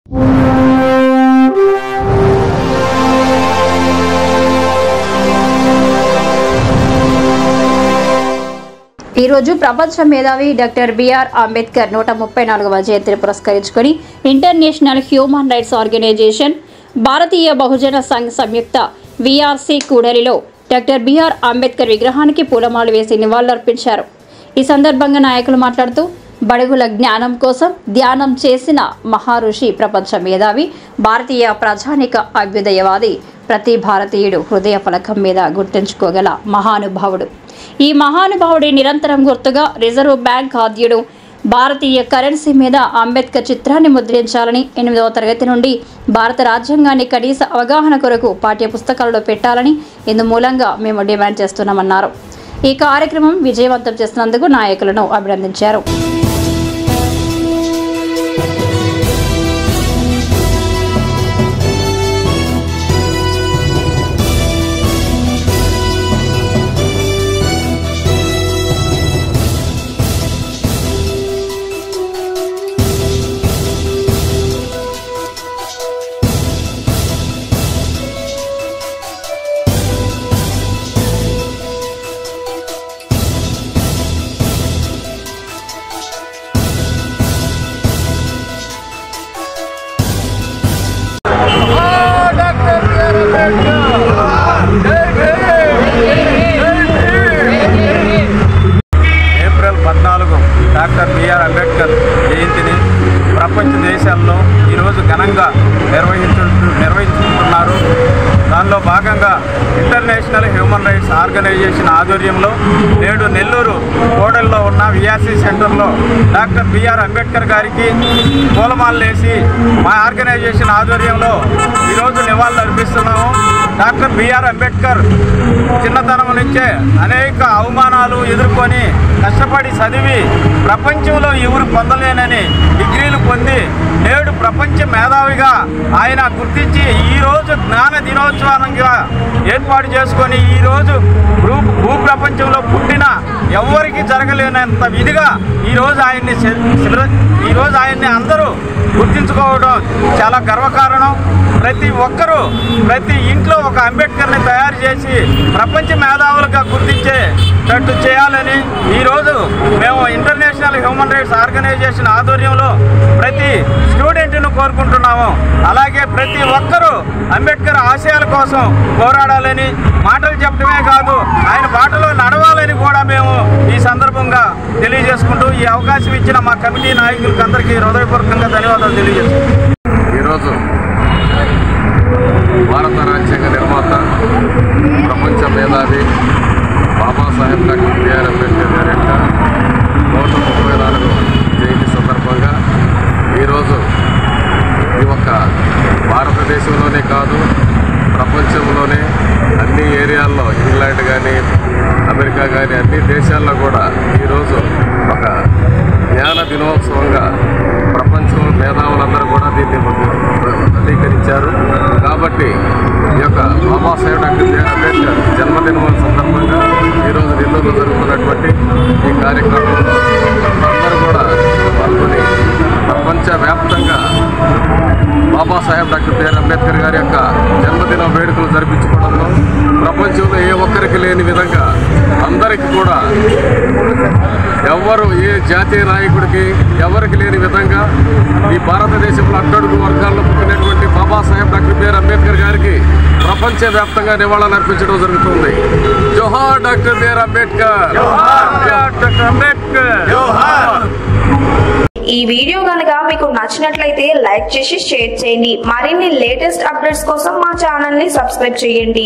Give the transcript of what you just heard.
ఈ రోజు ప్రపంచ మేధావి డాక్టర్ బిఆర్ అంబేద్కర్ 134వ జయంతిని పురస్కరించుకొని ఇంటర్నేషనల్ హ్యూమన్ రైట్స్ ఆర్గనైజేషన్ భారతీయ బహుజన సంఘ్ సంయుక్త విఆర్సి కూడలిలో డాక్టర్ బిఆర్ అంబేద్కర్ విగ్రహానికి పూలమాలలు వేసి నివాళులర్పించారు. ఈ సందర్భంగా నాయకులు మాట్లాడుతూ బడుగుల జ్ఞానం కోసం ధ్యానం చేసిన మహారుషి, ప్రపంచ మేధావి, భారతీయ ప్రజానిక అభ్యుదయవాది, ప్రతి భారతీయుడు హృదయ ఫలకం మీద గుర్తుంచుకోగల మహానుభావుడు. ఈ మహానుభావుడి నిరంతరం గుర్తుగా రిజర్వ్ బ్యాంక్ ఆద్యుడు భారతీయ కరెన్సీ మీద అంబేద్కర్ చిత్రాన్ని ముద్రించాలని, 8వ తరగతి నుండి భారత రాజ్యాంగాన్ని కనీస అవగాహన కొరకు పాఠ్య పుస్తకాలలో పెట్టాలని ఇందు మూలంగా మేము డిమాండ్ చేస్తున్నామన్నారు. ఈ కార్యక్రమం విజయవంతం చేసినందుకు నాయకులను అభినందించారు. ఏప్రిల్ 14 డాక్టర్ బిఆర్ అంబేద్కర్ జయంతిని ప్రపంచ దేశాల్లో ఈరోజు ఘనంగా నిర్వహించుకుంటున్నారు. దానిలో భాగంగా ఇంటర్నేషనల్ హ్యూమన్ రైట్స్ ఆర్గనైజేషన్ ఆధ్వర్యంలో నేడు నెల్లూరు కోడల్లో ఉన్న విఆర్సి సెంటర్లో డాక్టర్ బిఆర్ అంబేద్కర్ గారికి పూలమాలలు వేసి మా ఆర్గనైజేషన్ ఆధ్వర్యంలో ఈరోజు నివాళులు అర్పిస్తున్నాము. డాక్టర్ బిఆర్ అంబేద్కర్ చిన్నతనం నుంచే అనేక అవమానాలు ఎదుర్కొని కష్టపడి చదివి ప్రపంచంలో ఎవరు పొందలేనని డిగ్రీలు పొంది నేడు ప్రపంచ మేధావిగా ఆయన గుర్తించి ఈరోజు జ్ఞాన దినోత్సవంగా ఏర్పాటు చేసుకొని ఈరోజు భూప్రపంచంలో పుట్టిన ఎవరికి జరగలేనంత విధిగా ఈరోజు ఆయన్ని అందరూ గుర్తించుకోవడం చాలా గర్వకారణం. ప్రతి ఒక్కరూ ప్రతి ఇంట్లో ఒక అంబేద్కర్ని తయారు చేసి ప్రపంచ మేధావులుగా గుర్తించేటట్టు చేయాలని ఈరోజు మేము ఇంటర్నేషనల్ హ్యూమన్ రైట్స్ ఆర్గనైజేషన్ ఆధ్వర్యంలో ప్రతి స్టూడెంట్ను కోరుకుంటున్నాము. అలాగే ప్రతి ఒక్కరూ అంబేద్కర్ ఆశయాల కోసం పోరాడాలని, మాటలు చెప్పడమే కాదు ఆయన బాటలో నడవాలని కూడా మేము ఈ సందర్భంగా తెలియజేసుకుంటూ ఈ అవకాశం ఇచ్చిన మా కమిటీ నాయకులకు అందరికీ హృదయపూర్వకంగా ధన్యవాదాలు తెలియజేస్తున్నాం. ఈరోజు భారత రాజ్యాంగ నిర్మాత, ప్రపంచ మేధావి బాబాసాహెబ్ డాక్టర్ బిఆర్ అంబేద్కర్ గారి యొక్క 134వ జయంతి సందర్భంగా ఈరోజు ఈ ఒక్క భారతదేశంలోనే కాదు ప్రపంచంలోనే అన్ని ఏరియాల్లో, ఇంగ్లాండ్ కానీ అమెరికా కానీ అన్ని దేశాల్లో కూడా ఈరోజు ఒక జ్ఞాన దినోత్సవంగా ప్రపంచం మేధావులందరూ కూడా దీన్ని అంగీకరించారు. కాబట్టి ఈ యొక్క బాబాసాహెబ్ డాక్టర్ బిఆర్ అంబేద్కర్ జన్మదినం సందర్భంగా ఈరోజు నెల్లూరులో జరుగుతున్నటువంటి ఈ కార్యక్రమంలో అందరూ కూడా పాల్గొని ప్రపంచవ్యాప్తంగా బాబాసాహెబ్ డాక్టర్ బిఆర్ అంబేద్కర్ గారి యొక్క జన్మదిన వేడుకలు జరిపించుకోవడంలో ప్రపంచంలో ఏ ఒక్కరికి లేని విధంగా అందరికీ కూడా ఎవరు ఏ జాతీయ నాయకుడికి ఎవరికి లేని విధంగా ఈ భారతదేశంలో అట్టడుగు వర్గాల్లో పుట్టినటువంటి బాబాసాహెబ్ డాక్టర్ బిఆర్ అంబేద్కర్ గారికి ప్రపంచవ్యాప్తంగా నివాళులు అర్పించడం జరుగుతుంది. జోహార్ డాక్టర్ బిఆర్ అంబేద్కర్. ఈ వీడియో కనుక మీకు నచ్చినట్లయితే లైక్ చేసి షేర్ చేయండి. మరిన్ని లేటెస్ట్ అప్డేట్స్ కోసం మా ఛానల్ ని సబ్స్క్రైబ్ చేయండి.